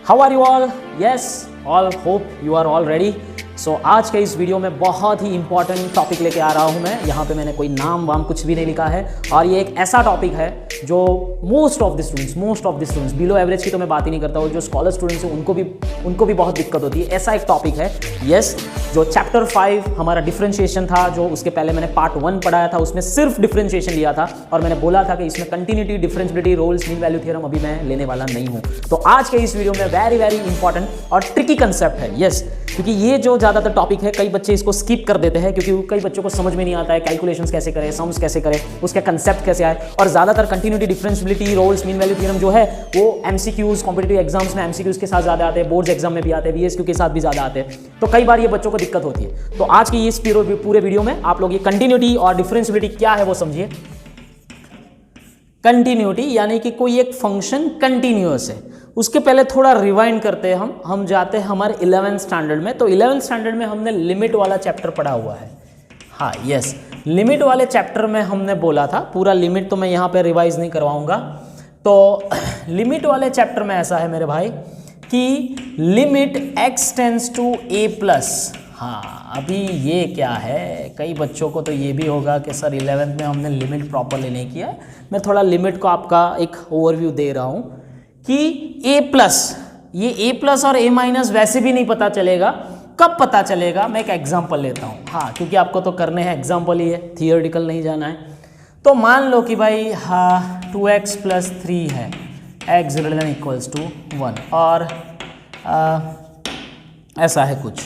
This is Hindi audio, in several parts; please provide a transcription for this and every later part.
How are you all? Yes, all hope you are all ready. So आज के इस वीडियो में बहुत ही इंपॉर्टेंट टॉपिक लेके आ रहा हूँ मैं। यहाँ पे मैंने कोई नाम वाम कुछ भी नहीं लिखा है और ये एक ऐसा टॉपिक है जो most of the students below average की तो मैं बात ही नहीं करता हूँ, जो स्कॉलर स्टूडेंट्स हैं उनको भी बहुत दिक्कत होती है। ऐसा एक टॉपिक है यस, जो चैप्टर 5 हमारा डिफरेंशिएशन था, जो उसके पहले मैंने पार्ट 1 पढ़ाया था, उसमें सिर्फ डिफरेंशिएशन लिया था और मैंने बोला था कि इसमें continuity, differentiability, Rolle's, mean value theorem अभी मैं लेने वाला नहीं हूँ। तो आज के इस वीडियो में वेरी वेरी इंपॉर्टेंट और ट्रिकी कंसेप्ट है यस, क्योंकि ये जो ज़्यादातर टॉपिक है कई बच्चे इसको स्किप कर देते हैं क्योंकि कई बच्चों को समझ में नहीं आता है कैलकुलेशंस कैसे करें, सम्स कैसे करें, उसका कंसेप्ट कैसे आए। और ज़्यादातर continuity, differentiability, Rolle's, mean value theorem जो है वो एमसीक्यूज, कॉम्पिटिटिव एग्जाम्स में एमसीक्यूज के साथ ज़्यादा आते हैं, बोर्ड्स एग्जाम में भी आते हैं, वीएसक्यू के साथ भी ज़्यादा आते हैं, तो कई बार ये बच्चों को दिक्कत होती है। तो आज की इस पूरे वीडियो में आप लोग ये कंटिन्यूटी और डिफरेंशिएबिलिटी क्या है वो समझिए। कंटिन्यूटी यानी कि कोई एक फंक्शन कंटिन्यूअस है। उसके पहले थोड़ा रिवाइंड करते हैं हम जाते हैं हमारे 11th स्टैंडर्ड में। तो 11th स्टैंडर्ड में हमने लिमिट वाला चैप्टर पढ़ा हुआ है। हाँ यस, लिमिट वाले चैप्टर में हमने बोला था, पूरा लिमिट तो मैं यहाँ पे रिवाइज नहीं करवाऊंगा। तो लिमिट वाले चैप्टर में ऐसा है मेरे भाई कि limit x tends to a plus. हाँ, अभी ये क्या है, कई बच्चों को तो ये भी होगा कि सर 11th में हमने लिमिट प्रॉपरली नहीं किया। मैं थोड़ा लिमिट को आपका एक ओवरव्यू दे रहा हूँ कि a प्लस, ये a प्लस और a माइनस वैसे भी नहीं पता चलेगा। कब पता चलेगा, मैं एक एग्जांपल लेता हूँ। हाँ, क्योंकि आपको तो करने हैं एग्जांपल ही है, थियोरेटिकल नहीं जाना है। तो मान लो कि भाई हाँ 2x प्लस 3 है, x greater than equals to 1 और ऐसा है कुछ।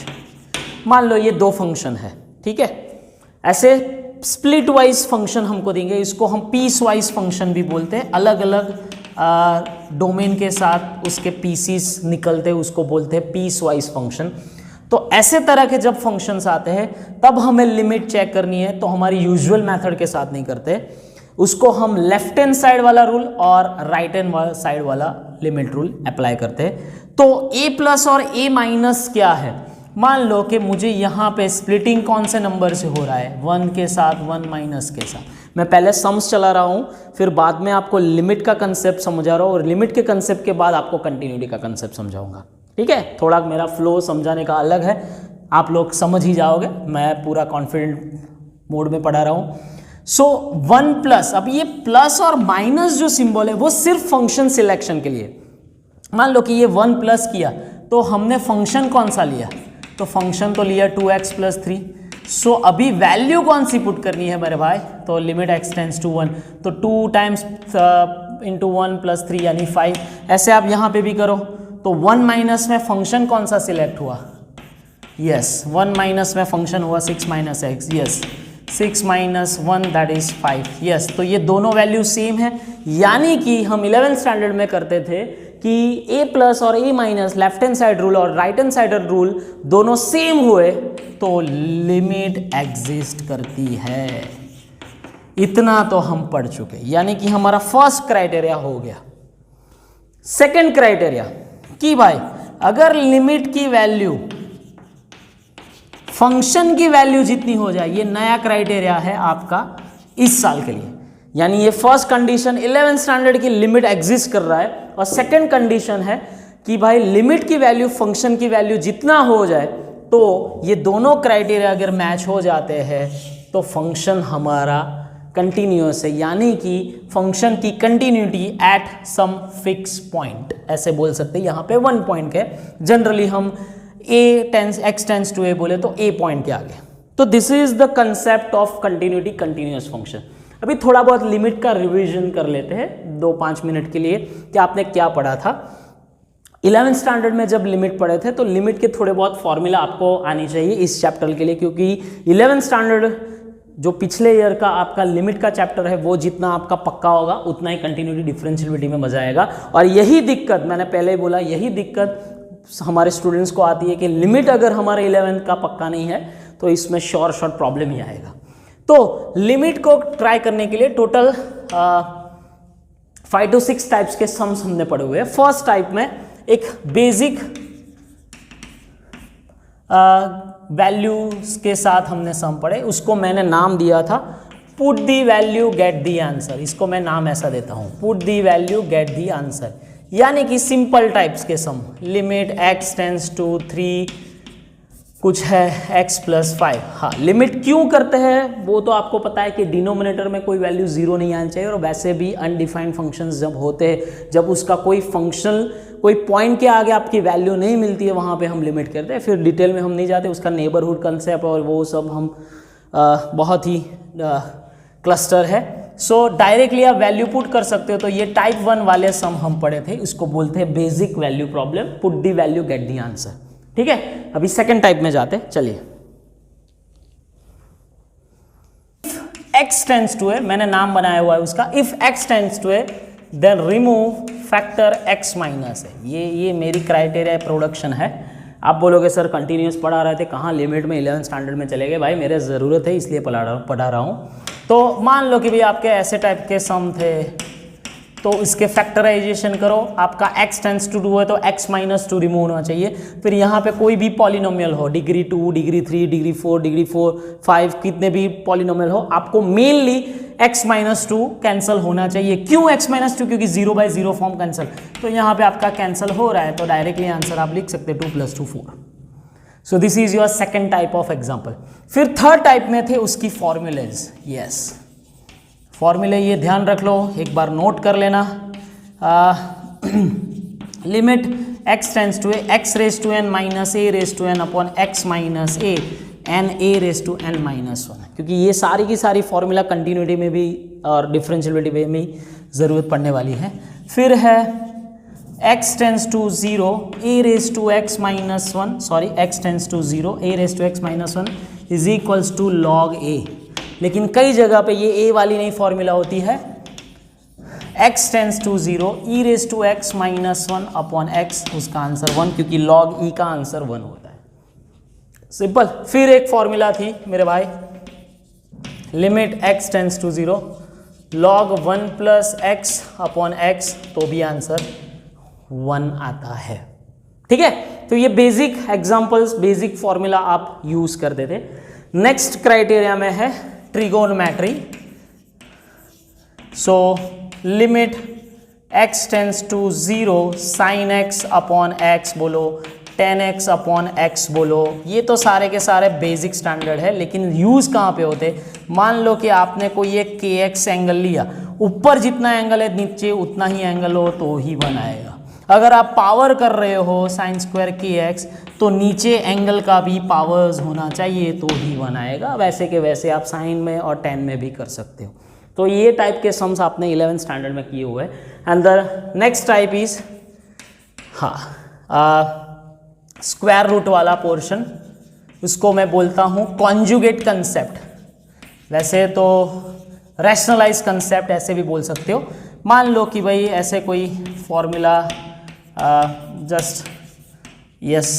मान लो ये दो फंक्शन है, ठीक है। ऐसे स्प्लिट वाइज फंक्शन हमको देंगे, इसको हम पीस वाइज फंक्शन भी बोलते हैं। अलग अलग डोमेन के साथ उसके पीसीस निकलते हैं, उसको बोलते हैं पीस वाइज फंक्शन। तो ऐसे तरह के जब फंक्शंस आते हैं तब हमें लिमिट चेक करनी है, तो हमारी यूजुअल मेथड के साथ नहीं करते, उसको हम लेफ्ट हैंड साइड वाला रूल और राइट हैंड साइड वाला लिमिट रूल अप्लाई करते हैं। तो a प्लस और a माइनस क्या है, मान लो कि मुझे यहाँ पे स्प्लिटिंग कौन से नंबर से हो रहा है, 1 के साथ, 1 माइनस के साथ। मैं पहले सम्स चला रहा हूँ, फिर बाद में आपको लिमिट का कंसेप्ट समझा रहा हूँ और लिमिट के कंसेप्ट के बाद आपको कंटिन्यूटी का कंसेप्ट समझाऊंगा, ठीक है। थोड़ा मेरा फ्लो समझाने का अलग है, आप लोग समझ ही जाओगे, मैं पूरा कॉन्फिडेंट मोड में पढ़ा रहा हूँ। सो 1 प्लस, अब ये प्लस और माइनस जो सिंबल है वो सिर्फ फंक्शन सिलेक्शन के लिए। मान लो कि ये 1 प्लस किया तो हमने फंक्शन कौन सा लिया, तो फंक्शन तो लिया 2x प्लस 3। सो अभी वैल्यू कौन सी पुट करनी है मेरे भाई, तो लिमिट x टेंड्स टू 1, तो 2 टाइम्स इंटू 1 प्लस 3 यानी 5। ऐसे आप यहाँ पे भी करो तो 1 माइनस में फंक्शन कौन सा सिलेक्ट हुआ, यस 1 माइनस में फंक्शन हुआ 6 minus x, yes 6 minus 1 that is 5, yes. तो ये दोनों वैल्यू सेम है, यानी कि हम 11th स्टैंडर्ड में करते थे कि a प्लस और a minus, left hand side rule और राइट हैंड साइड रूल दोनों सेम हुए तो लिमिट एग्जिस्ट करती है। इतना तो हम पढ़ चुके, यानी कि हमारा फर्स्ट क्राइटेरिया हो गया। सेकंड क्राइटेरिया कि भाई अगर लिमिट की वैल्यू फंक्शन की वैल्यू जितनी हो जाए, ये नया क्राइटेरिया है आपका इस साल के लिए। यानी ये फर्स्ट कंडीशन 11th स्टैंडर्ड की लिमिट एग्जिस्ट कर रहा है, और सेकंड कंडीशन है कि भाई लिमिट की वैल्यू फंक्शन की वैल्यू जितना हो जाए, तो ये दोनों क्राइटेरिया अगर मैच हो जाते हैं तो फंक्शन हमारा कंटिन्यूअस है, यानी कि फंक्शन की continuity at some fix point, ऐसे बोल सकते हैं। यहाँ पे 1 पॉइंट है, जनरली हम x टेंड्स टू a बोले तो a पॉइंट के आगे। तो this is the concept of continuity, continuous function. अभी थोड़ा बहुत लिमिट का रिवीजन कर लेते हैं 2-5 मिनट के लिए कि आपने क्या पढ़ा था 11th स्टैंडर्ड में। जब लिमिट पढ़े थे तो लिमिट के थोड़े बहुत फॉर्मूला आपको आनी चाहिए इस चैप्टर के लिए, क्योंकि 11th स्टैंडर्ड जो पिछले ईयर का आपका लिमिट का चैप्टर है वो जितना आपका पक्का होगा उतना ही कंटिन्यूटी, डिफरेंशिएबिलिटी में मजा आएगा। और यही दिक्कत, मैंने पहले ही बोला, यही दिक्कत हमारे स्टूडेंट्स को आती है कि लिमिट अगर हमारे 11th का पक्का नहीं है तो इसमें शॉर्ट प्रॉब्लम ही आएगा। तो लिमिट को ट्राई करने के लिए टोटल 5 to 6 टाइप्स के सम्स हमने पढ़े हुए हैं। फर्स्ट टाइप में एक बेसिक वैल्यूज के साथ हमने सम पढ़े, उसको मैंने नाम दिया था put the value get the answer. इसको मैं नाम ऐसा देता हूं, put the value get the answer. यानी कि सिंपल टाइप्स के सम, लिमिट x टेंस टू 3 कुछ है x प्लस 5। हाँ, लिमिट क्यों करते हैं वो तो आपको पता है कि डिनोमिनेटर में कोई वैल्यू जीरो नहीं आनी चाहिए, और वैसे भी अनडिफाइंड फंक्शंस जब होते हैं, जब उसका कोई फंक्शनल कोई पॉइंट के आगे आपकी वैल्यू नहीं मिलती है, वहाँ पे हम लिमिट करते हैं। फिर डिटेल में हम नहीं जाते, उसका नेबरहुड कंसेप्ट और वो सब हम बहुत ही क्लस्टर है। सो डायरेक्टली आप वैल्यू पुट कर सकते हो। तो ये टाइप 1 वाले सम हम पढ़े थे, इसको बोलते हैं basic value problem, put the value get the answer. ठीक है, अभी सेकंड टाइप में जाते हैं, चलिए। x टेंस टू ए, मैंने नाम बनाया हुआ है उसका, if x tends to a then remove factor x minus है। ये मेरी क्राइटेरिया प्रोडक्शन है। आप बोलोगे सर कंटिन्यूस पढ़ा रहे थे, कहाँ लिमिट में 11 स्टैंडर्ड में चले गए? भाई मेरे ज़रूरत है इसलिए पढ़ा रहा हूँ। तो मान लो कि भाई आपके ऐसे टाइप के सम थे, तो इसके फैक्टराइजेशन करो। आपका x टेंस टू 2 है तो x माइनस 2 रिमूव होना चाहिए। फिर यहाँ पे कोई भी पॉलिनोमियल हो, डिग्री 2, डिग्री 3, डिग्री 4, डिग्री 4, 5, कितने भी पॉलिनोमियल हो, आपको मेनली x माइनस 2 कैंसिल होना चाहिए। क्यों x माइनस 2? क्योंकि 0 बाई 0 फॉर्म कैंसिल, तो यहाँ पे आपका कैंसिल हो रहा है, तो डायरेक्टली आंसर आप लिख सकते हैं 2 + 2 4। So this is your second type of example. फिर थर्ड टाइप में थे उसकी फॉर्मूलेज। यस, फॉर्मूले ये ध्यान रख लो, एक बार नोट कर लेना। Limit x tends to a x raise to n minus a raise to n upon x minus a n a raise to n minus 1, क्योंकि ये सारी की सारी फॉर्मूला कंटिन्यूटी में भी और डिफरेंशियबिलिटी में भी ज़रूरत पड़ने वाली है। फिर है x tends to 0 a raise to x minus 1, sorry x tends to 0 a raise to x minus 1 is equals to log a। लेकिन कई जगह पे ये a वाली नहीं फॉर्मूला होती है, x tends to 0 e raise to x minus 1 upon x, उसका आंसर 1, क्योंकि log e का आंसर 1 होता है। सिंपल। फिर एक फॉर्मूला थी मेरे भाई, limit x tends to 0 log 1 plus x upon x, तो भी आंसर 1 आता है। ठीक है, तो ये बेसिक एग्जांपल्स, बेसिक फॉर्मूला आप यूज करते थे। नेक्स्ट क्राइटेरिया में है trigonometry. So limit x tends to 0 sine x upon x बोलो, tan x अपॉन x बोलो, ये तो सारे के सारे बेसिक स्टैंडर्ड है। लेकिन यूज कहाँ पे होते? मान लो कि आपने कोई एक kx एंगल लिया, ऊपर जितना एंगल है नीचे उतना ही एंगल हो तो ही 1 आएगा। अगर आप पावर कर रहे हो साइन स्क्वायर kx, तो नीचे एंगल का भी पावर्स होना चाहिए तो ही 1 आएगा। वैसे के वैसे आप साइन में और tan में भी कर सकते हो। तो ये टाइप के सम्स आपने 11 स्टैंडर्ड में किए हुए हैं। And the next type is square root वाला पोर्शन, उसको मैं बोलता हूँ कॉन्जुगेट कंसेप्ट। वैसे तो रैशनलाइज कंसेप्ट ऐसे भी बोल सकते हो। मान लो कि भाई ऐसे कोई formula just yes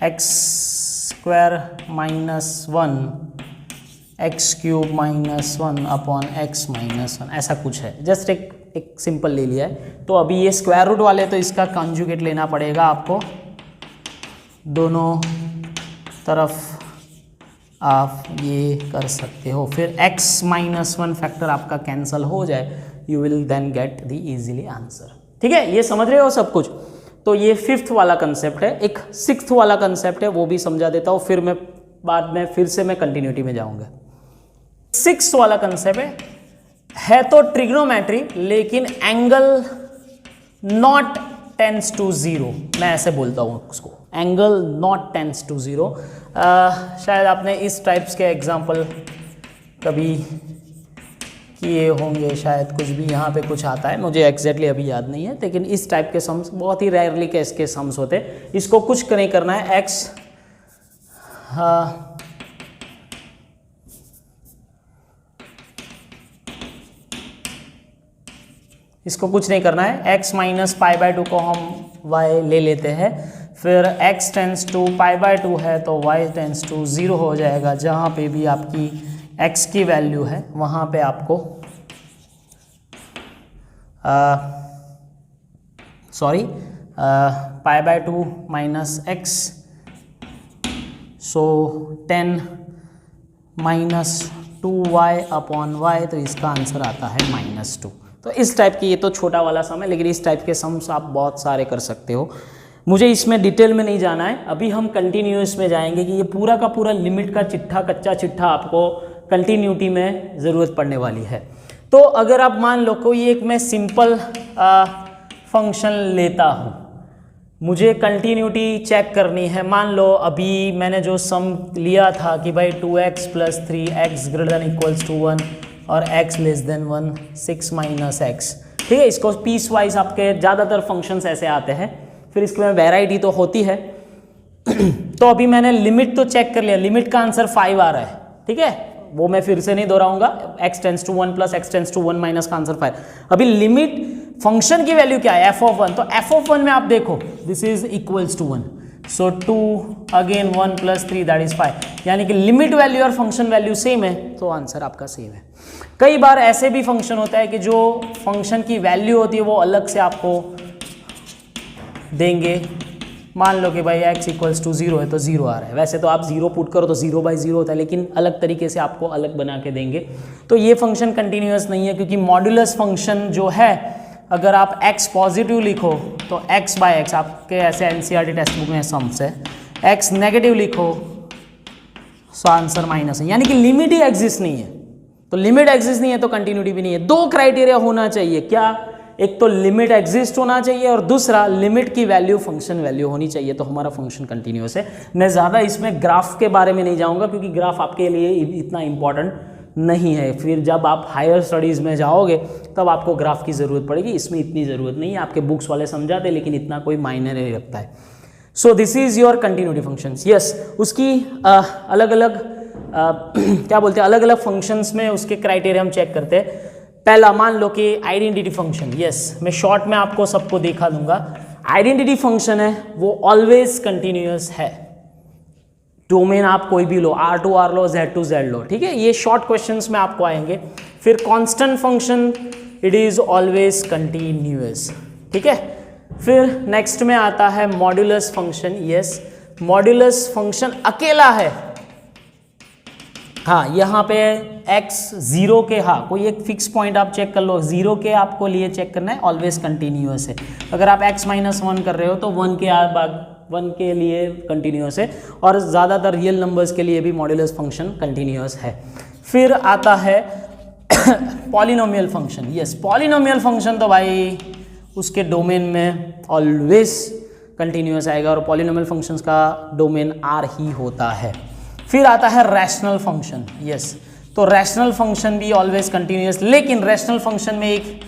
x square minus 1 x cube minus 1 upon x minus 1, ऐसा कुछ है। जस्ट एक सिंपल ले लिया है। तो अभी ये स्क्वायर रूट वाले, तो इसका कॉन्जुगेट लेना पड़ेगा आपको। दोनों तरफ आप ये कर सकते हो। फिर x माइनस 1 फैक्टर आपका कैंसल हो जाए, you will then get the easily answer. ठीक है, ये समझ रहे हो सब कुछ? तो ये 5th वाला कंसेप्ट है। एक 6th वाला कंसेप्ट है, वो भी समझा देता हूँ, फिर मैं बाद में फिर से मैं कंटिन्यूटी में जाऊँगा। 6th वाला कंसेप्ट है तो ट्रिग्नोमेट्री, लेकिन एंगल नॉट टेंस टू 0, मैं ऐसे बोलता हूँ उसको, एंगल नॉट टेंस टू 0। शायद आपने इस टाइप्स के एग्जाम्पल कभी किए होंगे, शायद कुछ भी यहाँ पे कुछ आता है, मुझे एग्जैक्टली अभी याद नहीं है। लेकिन इस टाइप के सम्स बहुत ही रेयरली केस के सम्स होते हैं। इसको कुछ नहीं करना है, x इसको कुछ नहीं करना है। x माइनस पाई बाय 2 को हम y ले लेते हैं। फिर x tends to pi by 2 है तो y टेंस टू 0 हो जाएगा। जहाँ पे भी आपकी x की वैल्यू है वहाँ पे आपको पाई by 2 minus x, so 10 -2y upon y, तो इसका आंसर आता है -2। तो इस टाइप की, ये तो छोटा वाला सम है, लेकिन इस टाइप के सम्स आप बहुत सारे कर सकते हो। मुझे इसमें डिटेल में नहीं जाना है, अभी हम कंटिन्यूअस में जाएंगे कि ये पूरा का पूरा लिमिट का चिट्ठा, कच्चा चिट्ठा आपको कंटिन्यूटी में ज़रूरत पड़ने वाली है। तो अगर आप मान लो कोई एक मैं सिंपल फंक्शन लेता हूँ, मुझे कंटिन्यूटी चेक करनी है। मान लो अभी मैंने जो सम लिया था कि भाई 2x + 3x > 1 और x < 1 6 - x, ठीक है। इसको पीस वाइज आपके ज़्यादातर फंक्शंस ऐसे आते हैं, फिर इसके में वैरायटी तो होती है। तो अभी मैंने लिमिट तो चेक कर लिया, लिमिट का आंसर 5 आ रहा है, ठीक है, वो मैं फिर से नहीं दोहराऊंगा। x → 1 + x → 1 - का आंसर 5। अभी लिमिट फंक्शन की वैल्यू क्या है, f(1), तो f(1) में आप देखो this is equals to 1, so 2 again 1 + 3 that is 5, यानी कि लिमिट वैल्यू और फंक्शन वैल्यू सेम है, तो आंसर आपका सेम है। कई बार ऐसे भी फंक्शन होता है कि जो फंक्शन की वैल्यू होती है वो अलग से आपको देंगे। मान लो कि भाई x = 0 है तो 0 आ रहा है, वैसे तो आप 0 पुट करो तो 0/0 होता है, लेकिन अलग तरीके से आपको अलग बना के देंगे। तो ये फंक्शन कंटिन्यूअस नहीं है, क्योंकि मॉड्यूलस फंक्शन जो है, अगर आप x पॉजिटिव लिखो तो x/x, आपके ऐसे NCERT टेक्स्ट बुक में सम्स है, x नेगेटिव लिखो सो आंसर माइनस है, यानी कि लिमिट ही एग्जिस्ट नहीं है। तो लिमिट एग्जिस्ट नहीं है तो कंटिन्यूटी भी नहीं है। दो क्राइटेरिया होना चाहिए, क्या, एक तो लिमिट एग्जिस्ट होना चाहिए और दूसरा लिमिट की वैल्यू फंक्शन वैल्यू होनी चाहिए, तो हमारा फंक्शन कंटिन्यूअस है। मैं ज़्यादा इसमें ग्राफ के बारे में नहीं जाऊँगा, क्योंकि ग्राफ आपके लिए इतना इंपॉर्टेंट नहीं है। फिर जब आप हायर स्टडीज़ में जाओगे तब आपको ग्राफ की ज़रूरत पड़ेगी, इसमें इतनी ज़रूरत नहीं है। आपके बुक्स वाले समझाते, लेकिन इतना कोई मायने नहीं रखता है। So this is your continuity functions. Yes, उसकी अलग अलग क्या बोलते हैं, अलग अलग फंक्शंस में उसके क्राइटेरिया हम चेक करते हैं। पहला मान लो कि आइडेंटिटी फंक्शन, यस मैं शॉर्ट में आपको सबको दिखा दूंगा। आइडेंटिटी फंक्शन है वो ऑलवेज कंटिन्यूअस है, डोमेन आप कोई भी लो, R2 R लो, Z2 Z लो, ठीक है। ये शॉर्ट क्वेश्चंस में आपको आएंगे। फिर constant function, it is always continuous, ठीक है। फिर नेक्स्ट में आता है modulus function. Yes, modulus function अकेला है, हाँ यहाँ पे x 0 के, हाँ कोई एक फिक्स पॉइंट आप चेक कर लो, 0 के आपको लिए चेक करना है, ऑलवेज कंटिन्यूअस है। अगर आप x - 1 कर रहे हो तो 1 के लिए कंटिन्यूअस है, और ज़्यादातर रियल नंबर्स के लिए भी मॉड्यूलस फंक्शन कंटिन्यूअस है। फिर आता है polynomial function. Yes, polynomial function तो भाई उसके डोमेन में ऑलवेज कंटिन्यूअस आएगा, और पॉलिनोमियल फंक्शंस का डोमेन R ही होता है। फिर आता है रैशनल फंक्शन। यस, तो रैशनल फंक्शन भी ऑलवेज कंटिन्यूअस, लेकिन रैशनल फंक्शन में एक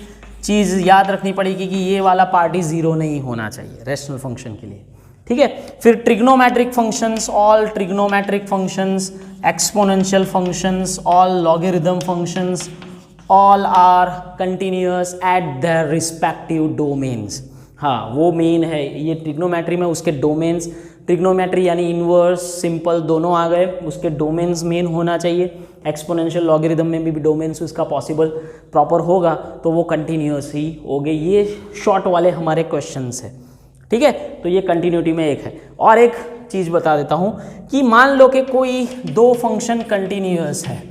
चीज़ याद रखनी पड़ेगी कि ये वाला पार्ट ही 0 नहीं होना चाहिए रैशनल फंक्शन के लिए, ठीक है। फिर trigonometric functions, all trigonometric functions, exponential functions, all logarithm functions, all are continuous at their respective domains. हाँ वो मेन है, ये ट्रिग्नोमेट्री में उसके डोमेन्स, ट्रिग्नोमेट्री यानी इनवर्स सिंपल दोनों आ गए, उसके डोमेन्स मेन होना चाहिए। एक्सपोनेंशियल लॉगरिदम में भी डोमेन्स उसका पॉसिबल प्रॉपर होगा तो वो कंटिन्यूअस ही हो गए। ये शॉर्ट वाले हमारे क्वेश्चंस है, ठीक है। तो ये कंटिन्यूटी में एक है। और एक चीज़ बता देता हूँ कि मान लो कि कोई दो फंक्शन कंटिन्यूअस है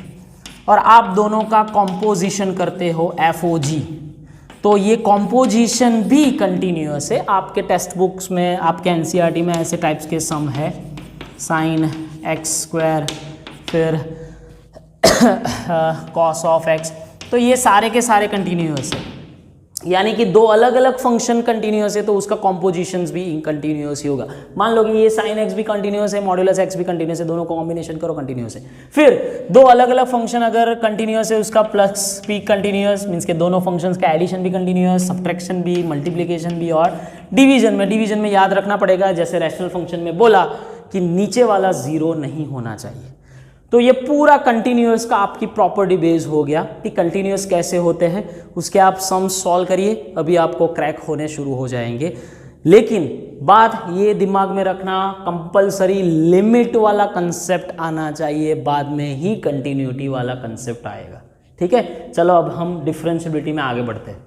और आप दोनों का कॉम्पोजिशन करते हो FOG, तो ये कॉम्पोजिशन भी कंटिन्यूअस है। आपके टेक्स्ट बुक्स में, आपके NCERT में ऐसे टाइप्स के सम है, sin x², फिर cos ऑफ x, तो ये सारे के सारे कंटिन्यूअस है। यानी कि दो अलग अलग फंक्शन कंटिन्यूअस है तो उसका कॉम्पोजिशंस भी कंटिन्यूअस ही होगा। मान लो कि ये sin x भी कंटिन्यूअस है, मॉड्यूलस x भी कंटिन्यूअस है, दोनों को कॉम्बिनेशन करो कंटिन्यूअस है। फिर दो अलग अलग फंक्शन अगर कंटिन्यूअस है, उसका प्लस भी कंटिन्यूअस, मीन्स के दोनों फंक्शंस का एडिशन भी कंटिन्यूअस, सब्ट्रैक्शन भी, मल्टीप्लिकेशन भी, और डिवीजन में याद रखना पड़ेगा, जैसे रैशनल फंक्शन में बोला कि नीचे वाला 0 नहीं होना चाहिए। तो ये पूरा कंटिन्यूअस का आपकी प्रॉपर्टी बेस हो गया कि कंटिन्यूअस कैसे होते हैं, उसके आप सम सॉल्व करिए, अभी आपको क्रैक होने शुरू हो जाएंगे। लेकिन बात ये दिमाग में रखना, कंपलसरी लिमिट वाला कंसेप्ट आना चाहिए, बाद में ही कंटिन्यूटी वाला कंसेप्ट आएगा, ठीक है। चलो अब हम डिफरेंशिएबिलिटी में आगे बढ़ते हैं।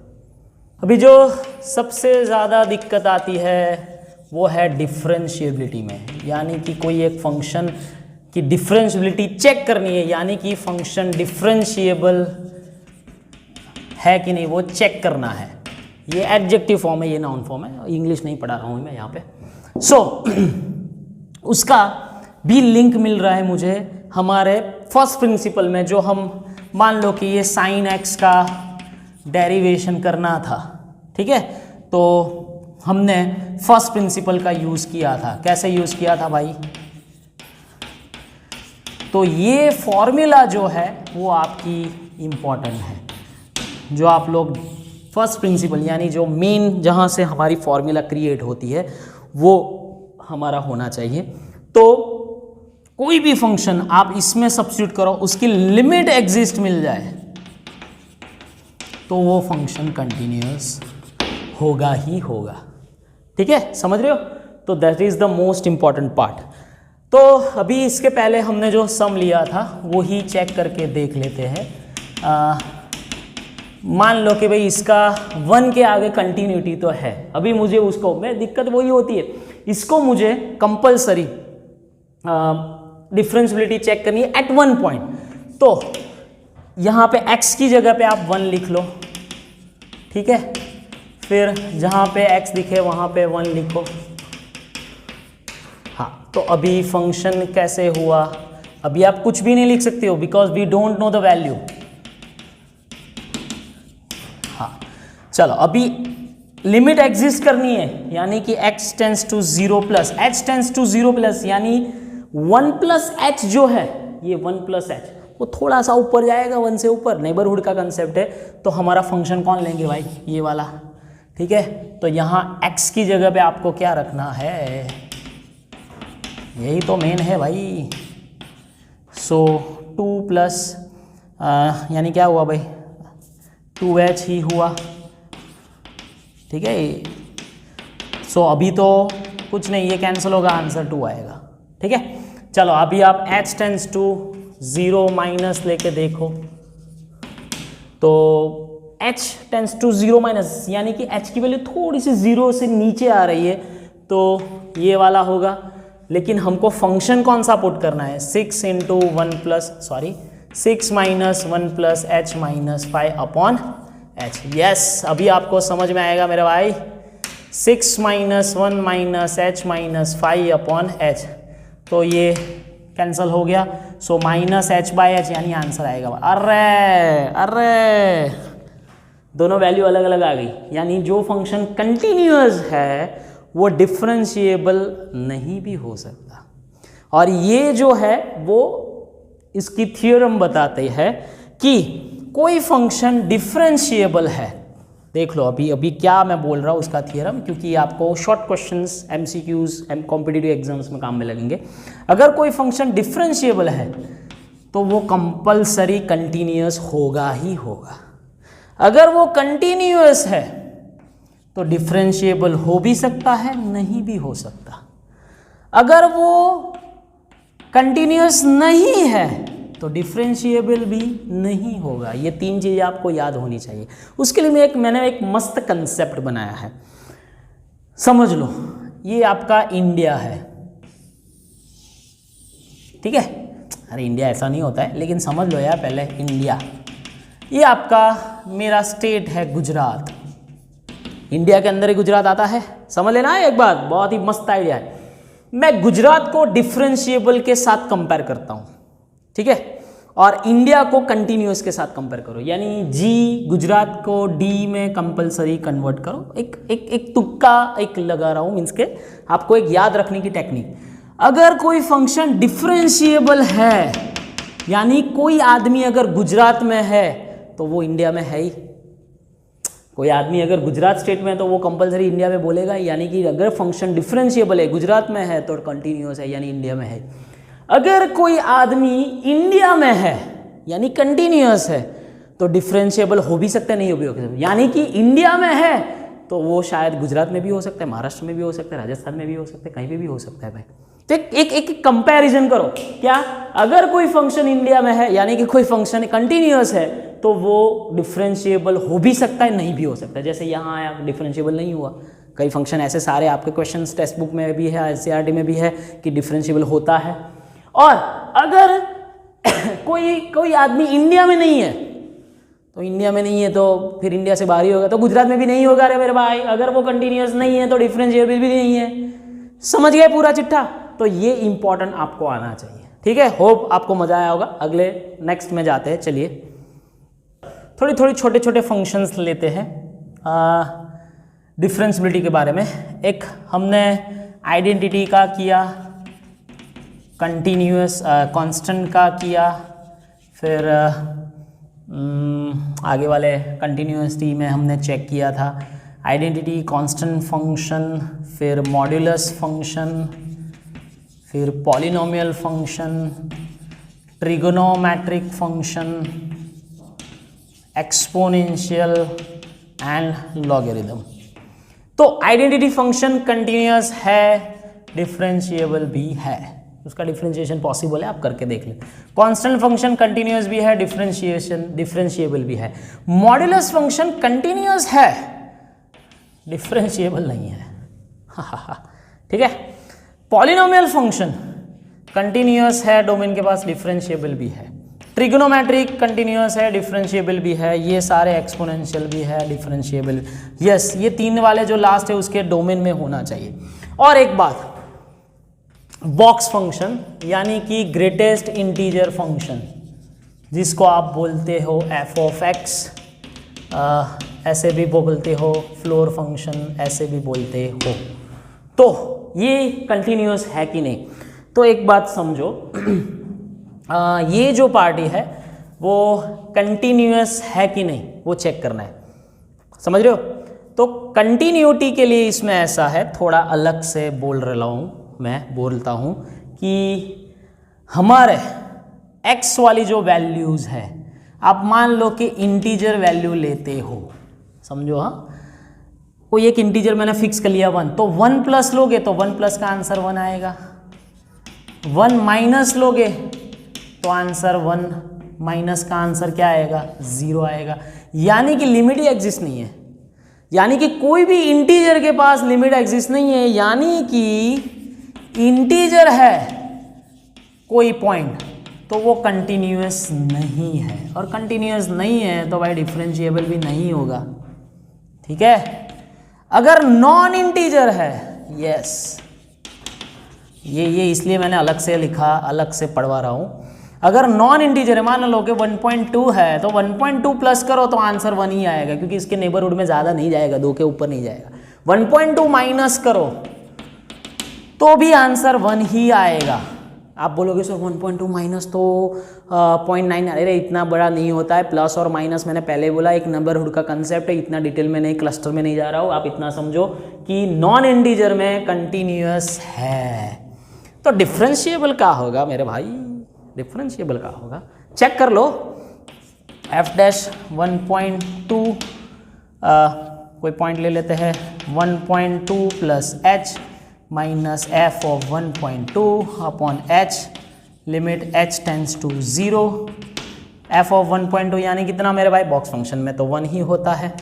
अभी जो सबसे ज़्यादा दिक्कत आती है वो है डिफरेंशिएबिलिटी में, यानी कि कोई एक फंक्शन कि डिफरेंशियबिलिटी चेक करनी है, यानी कि फंक्शन डिफरेंशिएबल है कि नहीं वो चेक करना है। ये एडजेक्टिव फॉर्म है, ये नाउन फॉर्म है, इंग्लिश नहीं पढ़ा रहा हूँ मैं यहाँ पे। सो उसका भी लिंक मिल रहा है मुझे हमारे फर्स्ट प्रिंसिपल में, जो हम मान लो कि ये साइन एक्स का डेरिवेशन करना था, ठीक है, तो हमने फर्स्ट प्रिंसिपल का यूज़ किया था। कैसे यूज़ किया था भाई? तो ये फॉर्मूला जो है वो आपकी इम्पॉर्टेंट है, जो आप लोग फर्स्ट प्रिंसिपल यानी जो मेन जहाँ से हमारी फॉर्मूला क्रिएट होती है वो हमारा होना चाहिए। तो कोई भी फंक्शन आप इसमें सब्स्टिट्यूट करो, उसकी लिमिट एग्जिस्ट मिल जाए तो वो फंक्शन कंटिन्यूअस होगा ही होगा। ठीक है, समझ रहे हो? तो that is the most important part. तो अभी इसके पहले हमने जो सम लिया था वो ही चेक करके देख लेते हैं। मान लो कि भाई इसका 1 के आगे कंटिन्यूटी तो है, अभी मुझे उसको मैं दिक्कत वही होती है, इसको मुझे कंपलसरी डिफरेंशियबिलिटी चेक करनी है एट 1 पॉइंट। तो यहाँ पे x की जगह पे आप 1 लिख लो, ठीक है, फिर जहाँ पे x दिखे वहाँ पे 1 लिखो। हाँ, तो अभी फंक्शन कैसे हुआ? अभी आप कुछ भी नहीं लिख सकते हो because we don't know the value. हाँ, चलो अभी लिमिट एग्जिस्ट करनी है, यानी कि x tends to 0 plus h tends to 0 plus, यानी 1 प्लस h जो है, ये 1 प्लस h वो थोड़ा सा ऊपर जाएगा, 1 से ऊपर, नेबरहुड का कंसेप्ट है। तो हमारा फंक्शन कौन लेंगे भाई? ये वाला, ठीक है। तो यहाँ x की जगह पे आपको क्या रखना है? यही तो मेन है भाई। सो 2 प्लस यानी क्या हुआ भाई? 2h ही हुआ, ठीक है। सो अभी तो कुछ नहीं, ये कैंसिल होगा, आंसर 2 आएगा, ठीक है। चलो अभी आप h टेंस टू 0 माइनस लेके देखो, तो h टेंस टू 0 माइनस यानी कि h की वैल्यू थोड़ी सी 0 से नीचे आ रही है, तो ये वाला होगा। लेकिन हमको फंक्शन कौन सा पुट करना है? 6 into 1 plus 6 minus 1 plus h minus 5 upon h। Yes, अभी आपको समझ में आएगा मेरे भाई। 6 minus 1 minus h minus 5 upon h, तो ये कैंसिल हो गया। So minus h by h यानी आंसर आएगा। अरे दोनों वैल्यू अलग अलग आ गई, यानी जो फंक्शन कंटिन्यूअस है वो डिफरेंशिएबल नहीं भी हो सकता। और ये जो है वो इसकी थ्योरम बताते हैं कि कोई फंक्शन डिफरेंशिएबल है। देख लो अभी क्या मैं बोल रहा हूँ उसका थ्योरम, क्योंकि आपको short questions MCQs competitive exams में काम में लगेंगे। अगर कोई फंक्शन डिफरेंशिएबल है तो वो कंपलसरी कंटिन्यूअस होगा ही होगा। अगर वो कंटिन्यूअस है तो डिफरेंशिएबल हो भी सकता है, नहीं भी हो सकता। अगर वो कंटिन्यूअस नहीं है तो डिफरेंशिएबल भी नहीं होगा। ये 3 चीज़ें आपको याद होनी चाहिए। उसके लिए मैंने एक मस्त कंसेप्ट बनाया है, समझ लो। ये आपका इंडिया है, ठीक है। अरे इंडिया ऐसा नहीं होता है, लेकिन समझ लो यार पहले इंडिया। ये आपका मेरा स्टेट है गुजरात। इंडिया के अंदर ही गुजरात आता है, समझ लेना है एक बात, बहुत ही मस्त आइडिया है। मैं गुजरात को डिफरेंशिएबल के साथ कंपेयर करता हूँ, ठीक है, और इंडिया को कंटिन्यूअस के साथ कंपेयर करो, यानी जी गुजरात को डी में कंपलसरी कन्वर्ट करो। एक तुक्का एक लगा रहा हूँ, मीन्स के आपको एक याद रखने की टेक्निक। अगर कोई फंक्शन डिफरेंशिएबल है, यानी कोई आदमी अगर गुजरात में है तो वो इंडिया में है ही। कोई आदमी अगर गुजरात स्टेट में है तो वो कंपलसरी इंडिया में बोलेगा, यानी कि अगर फंक्शन डिफरेंशिएबल है, गुजरात में है तो कंटिन्यूअस है, यानी इंडिया में है। अगर कोई आदमी इंडिया में है यानी कंटिन्यूअस है तो डिफरेंशिएबल हो भी सकता है, नहीं हो भी सकता। यानी कि इंडिया में है तो वो शायद गुजरात में भी हो सकता है, महाराष्ट्र में भी हो सकता है, राजस्थान में भी हो सकता है, कहीं पे भी हो सकता है भाई। तो एक कंपैरिजन करो। क्या? अगर कोई फंक्शन इंडिया में है यानी कि कोई फंक्शन कंटिन्यूअस है तो वो डिफरेंशिएबल हो भी सकता है, नहीं भी हो सकता है। जैसे यहाँ आया डिफरेंशिएबल नहीं हुआ। कई फंक्शन ऐसे सारे आपके क्वेश्चंस टेक्स्ट बुक में भी है, NCERT में भी है कि डिफरेंशिएबल होता है। और अगर कोई आदमी इंडिया में नहीं है, तो इंडिया में नहीं है तो फिर इंडिया से बाहर ही होगा, तो गुजरात में भी नहीं होगा रे मेरे भाई। अगर वो कंटिन्यूअस नहीं है तो डिफरेंशिएबल भी नहीं है। समझ गए पूरा चिट्ठा? तो ये इंपॉर्टेंट आपको आना चाहिए, ठीक है। होप आपको मजा आया होगा। अगले नेक्स्ट में जाते हैं। चलिए थोड़ी थोड़ी छोटे छोटे फंक्शंस लेते हैं डिफरेंशिएबिलिटी के बारे में। एक हमने आइडेंटिटी का किया, कंटिन्यूअस कांस्टेंट का किया, फिर आगे वाले कंटिन्यूअसटी में हमने चेक किया था आइडेंटिटी, कांस्टेंट फंक्शन, फिर मॉड्यूलस फंक्शन, फिर polynomial function, trigonometric function, exponential and logarithm. तो आइडेंटिटी फंक्शन कंटिन्यूअस है, डिफरेंशिएबल भी है, उसका डिफरेंशिएशन पॉसिबल है, आप करके देख लें। कांस्टेंट फंक्शन कंटिन्यूअस भी है, डिफरेंशिएबल भी है। मॉड्यूलस फंक्शन कंटिन्यूअस है, डिफरेंशिएबल नहीं है। ठीक है। पॉलिनोमियल फंक्शन कंटिन्यूअस है, डोमेन के पास डिफरेंशिएबल भी है। ट्रिगोनोमेट्रिक कंटिन्यूअस है, डिफरेंशिएबल भी है। ये सारे एक्सपोनेंशियल भी है, डिफरेंशिएबल। यस, ये तीन वाले जो लास्ट है उसके डोमेन में होना चाहिए। और एक बात, बॉक्स फंक्शन यानी कि ग्रेटेस्ट इंटीजर फंक्शन, जिसको आप बोलते हो एफ ऑफ एक्स, ऐसे भी बोलते हो, फ्लोर फंक्शन ऐसे भी बोलते हो। तो ये कंटिन्यूअस है कि नहीं? तो एक बात समझो, ये जो पार्टी है वो कंटिन्यूअस है कि नहीं वो चेक करना है, समझ रहे हो? तो कंटिन्यूटी के लिए इसमें ऐसा है, थोड़ा अलग से बोल रहा हूँ मैं, बोलता हूँ कि हमारे x वाली जो वैल्यूज़ है, आप मान लो कि इंटीजर वैल्यू लेते हो, समझो। हाँ, कोई एक इंटीजर मैंने फिक्स कर लिया 1, तो 1 प्लस लोगे तो 1 प्लस का आंसर 1 आएगा। 1 माइनस लोगे तो आंसर 1 माइनस का आंसर क्या आएगा? 0 आएगा। यानी कि लिमिट ही एग्जिस्ट नहीं है, यानी कि कोई भी इंटीजर के पास लिमिट एग्जिस्ट नहीं है, यानी कि इंटीजर है कोई पॉइंट तो वो कंटिन्यूअस नहीं है, और कंटिन्यूअस नहीं है तो भाई डिफरेंशिएबल भी नहीं होगा, ठीक है। अगर नॉन इंटीजर है, यस, ये इसलिए मैंने अलग से लिखा, अलग से पढ़वा रहा हूँ। अगर नॉन इंटीजर है, मान लो कि 1.2 है तो 1.2 प्लस करो तो आंसर 1 ही आएगा, क्योंकि इसके नेबरहुड में ज़्यादा नहीं जाएगा, 2 के ऊपर नहीं जाएगा। 1.2 माइनस करो तो भी आंसर 1 ही आएगा। आप बोलोगे सर 1.2 माइनस तो 0.9, अरे इतना बड़ा नहीं होता है। प्लस और माइनस मैंने पहले बोला एक नेबरहुड का कंसेप्ट है, इतना डिटेल में नहीं, क्लस्टर में नहीं जा रहा हूँ। आप इतना समझो कि नॉन इंटीजर में कंटिन्यूअस है तो डिफरेंशिएबल का होगा मेरे भाई, डिफरेंशिएबल का होगा। चेक कर लो, f डैश 1.2, कोई पॉइंट ले लेते हैं, 1.2 plus h minus f of 1.2 upon h, limit h tends to 0। F of 1.2 यानी कितना मेरे भाई? बॉक्स फंक्शन में तो 1 ही होता है।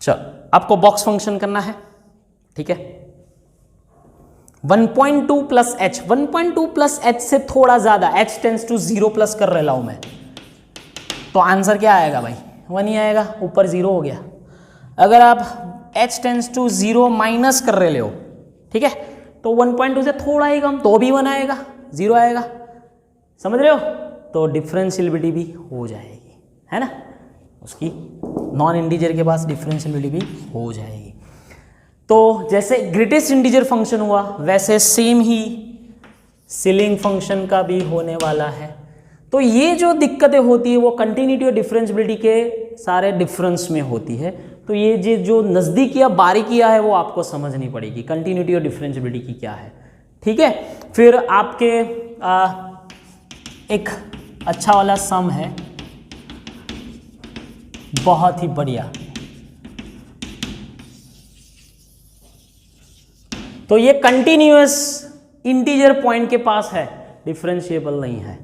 चलो, आपको बॉक्स फंक्शन करना है, ठीक है। 1.2 प्लस h, 1.2 प्लस h से थोड़ा ज्यादा, h टेंस टू 0 प्लस कर रहा हूं मैं, तो आंसर क्या आएगा भाई? 1 ही आएगा, ऊपर 0 हो गया। अगर आप h टेंस टू 0 माइनस कर रहे हो, ठीक है, तो 1.2 से थोड़ा ही कम तो भी 1 आएगा, 0 आएगा, समझ रहे हो? तो डिफरेंशिएबिलिटी भी हो जाएगी, है ना, उसकी नॉन इंटीजर के पास डिफरेंशिएबिलिटी भी हो जाएगी। तो जैसे ग्रेटेस्ट इंटीजर फंक्शन हुआ, वैसे सेम ही सीलिंग फंक्शन का भी होने वाला है। तो ये जो दिक्कतें होती है वो कंटिन्यूटी और डिफरेंशिएबिलिटी के सारे डिफरेंस में होती है। तो ये जो नज़दीकियाँ बारीकियाँ है वो आपको समझनी पड़ेगी, कंटिन्यूटी और डिफरेंशिएबिलिटी की क्या है, ठीक है। फिर आपके एक अच्छा वाला सम है, बहुत ही बढ़िया। तो ये कंटिन्यूअस इंटीजर पॉइंट के पास है, डिफरेंशिएबल नहीं है,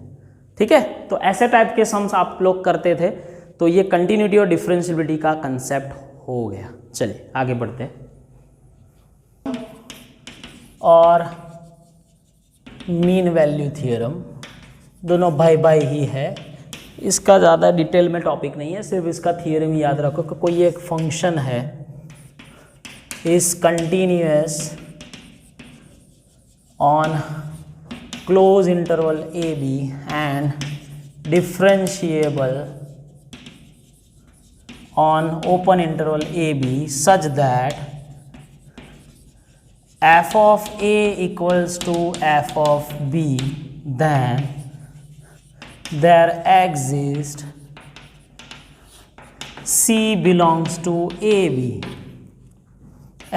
ठीक है। तो ऐसे टाइप के सम्स आप लोग करते थे, तो ये कंटिन्यूटी और डिफरेंशिएबिलिटी का कंसेप्ट हो गया। चलिए आगे बढ़ते हैं। और मीन वैल्यू थ्योरम, दोनों भाई भाई ही है। इसका ज़्यादा डिटेल में टॉपिक नहीं है, सिर्फ इसका थ्योरम याद रखो कि कोई एक फंक्शन है is continuous on close interval a b and differentiable on open interval AB such that f of A equals to f of B, then there exists C belongs to AB,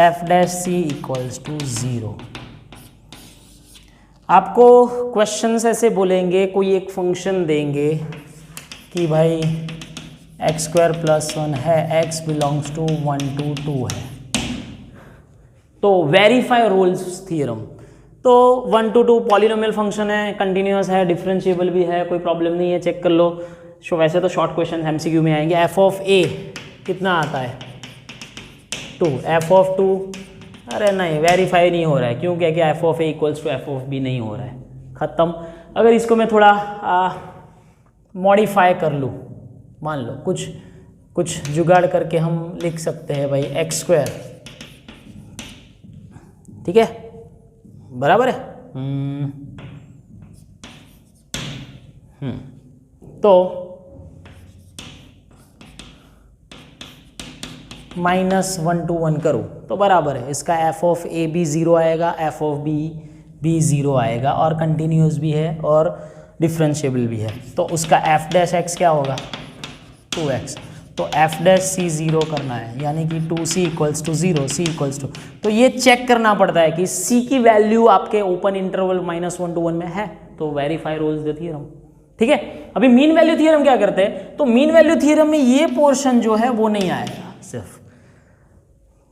f dash C equals to 0। आपको क्वेश्चंस ऐसे बोलेंगे, कोई एक फंक्शन देंगे कि भाई एक्स स्क्वायर प्लस 1 है, x बिलोंग्स टू 1 to 2 है, तो वेरीफाई रोल्स थ्योरम। तो 1 to 2 पॉलिनोमियल फंक्शन है, कंटिन्यूअस है, डिफरेंशिएबल भी है, कोई प्रॉब्लम नहीं है, चेक कर लो। वैसे तो शॉर्ट क्वेश्चन MCQ में आएंगे। f ऑफ a कितना आता है 2, f ऑफ 2 अरे नहीं वेरीफाई नहीं हो रहा है, क्यों? क्या कि f of a equals to f of b नहीं हो रहा है, ख़त्म। अगर इसको मैं थोड़ा मॉडिफाई कर लूँ, मान लो कुछ जुगाड़ करके हम लिख सकते हैं भाई एक्स स्क्वायर, ठीक है, बराबर है। तो -1 to 1 करूँ तो बराबर है, इसका f ऑफ a भी 0 आएगा, f ऑफ b भी 0 आएगा, और कंटिन्यूस भी है और डिफरेंशिएबल भी है। तो उसका f डैश x क्या होगा 2x, तो f डैश c 0 करना है, यानी कि 2c equals to 0, c equals to. तो ये चेक करना पड़ता है कि c की वैल्यू आपके ओपन इंटरवल -1 to 1 में है, तो वेरीफाई रोल्स द थ्योरम, ठीक है। अभी मीन वैल्यू थ्योरम क्या करते हैं, तो मीन वैल्यू थ्योरम में ये पोर्शन जो है वो नहीं आएगा, सिर्फ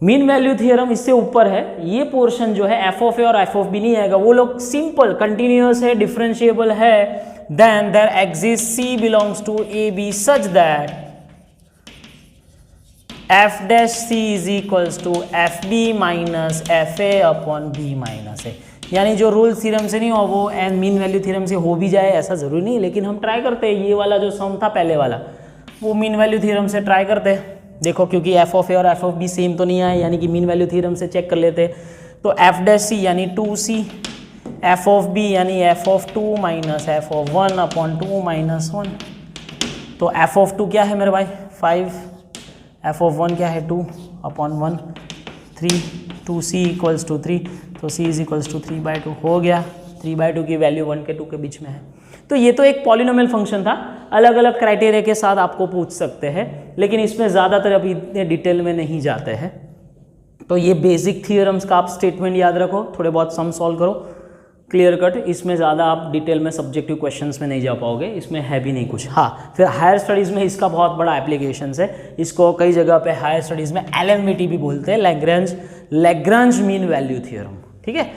मीन वैल्यू थ्योरम इससे ऊपर है, ये पोर्शन जो है f ऑफ a और f ऑफ b नहीं आएगा। वो लोग सिंपल कंटिन्यूअस है, डिफरेंशिएबल है, then there exists C belongs to AB such that f dash C is equals to FB minus FA upon B minus A। यानी जो रूल थ्योरम से नहीं हो वो एंड मीन वैल्यू थ्योरम से हो भी जाए ऐसा ज़रूरी नहीं, लेकिन हम ट्राई करते हैं। ये वाला जो सम था पहले वाला, वो मीन वैल्यू थ्योरम से ट्राई करते हैं। देखो क्योंकि f ऑफ a और f ऑफ b सेम तो नहीं आए, यानी कि मीन वैल्यू थ्योरम से चेक कर लेते। तो f डैश c यानी 2c, f ऑफ b यानी f of 2 minus f of 1 upon 2 minus 1। तो f ऑफ 2 क्या है मेरे भाई 5, f ऑफ 1 क्या है 2 अपॉन 1 3, 2c इक्वल्स टू 3, तो c इज इक्वल्स टू 3/2 हो गया। 3/2 की वैल्यू 1 के 2 के बीच में है। तो ये तो एक पॉलिनोमियल फंक्शन था, अलग अलग क्राइटेरिया के साथ आपको पूछ सकते हैं, लेकिन इसमें ज़्यादातर अभी इतने डिटेल में नहीं जाते हैं। तो ये बेसिक थियोरम्स का आप स्टेटमेंट याद रखो, थोड़े बहुत सम सॉल्व करो, क्लियर कट। इसमें ज़्यादा आप डिटेल में सब्जेक्टिव क्वेश्चंस में नहीं जा पाओगे, इसमें है भी नहीं कुछ। हाँ, फिर हायर स्टडीज़ में इसका बहुत बड़ा एप्लीकेशंस है। इसको कई जगह पे हायर स्टडीज़ में LMVT भी बोलते हैं, लैग्रांज मीन वैल्यू थ्योरम, ठीक है।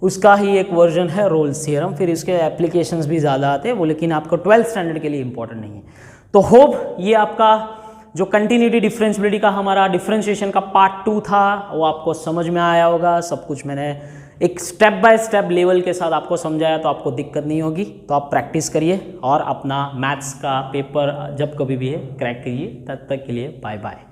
उसका ही एक वर्जन है रोल्स थ्योरम। फिर इसके एप्लीकेशंस भी ज़्यादा आते हैं वो, लेकिन आपको 12th स्टैंडर्ड के लिए इंपॉर्टेंट नहीं है। तो होप ये आपका जो कंटिन्यूटी डिफरेंशिएबिलिटी का हमारा डिफरेंशिएशन का पार्ट 2 था वो आपको समझ में आया होगा। सब कुछ मैंने एक स्टेप बाय स्टेप लेवल के साथ आपको समझाया, तो आपको दिक्कत नहीं होगी। तो आप प्रैक्टिस करिए और अपना मैथ्स का पेपर जब कभी भी है क्रैक करिए। तब तक के लिए बाय बाय।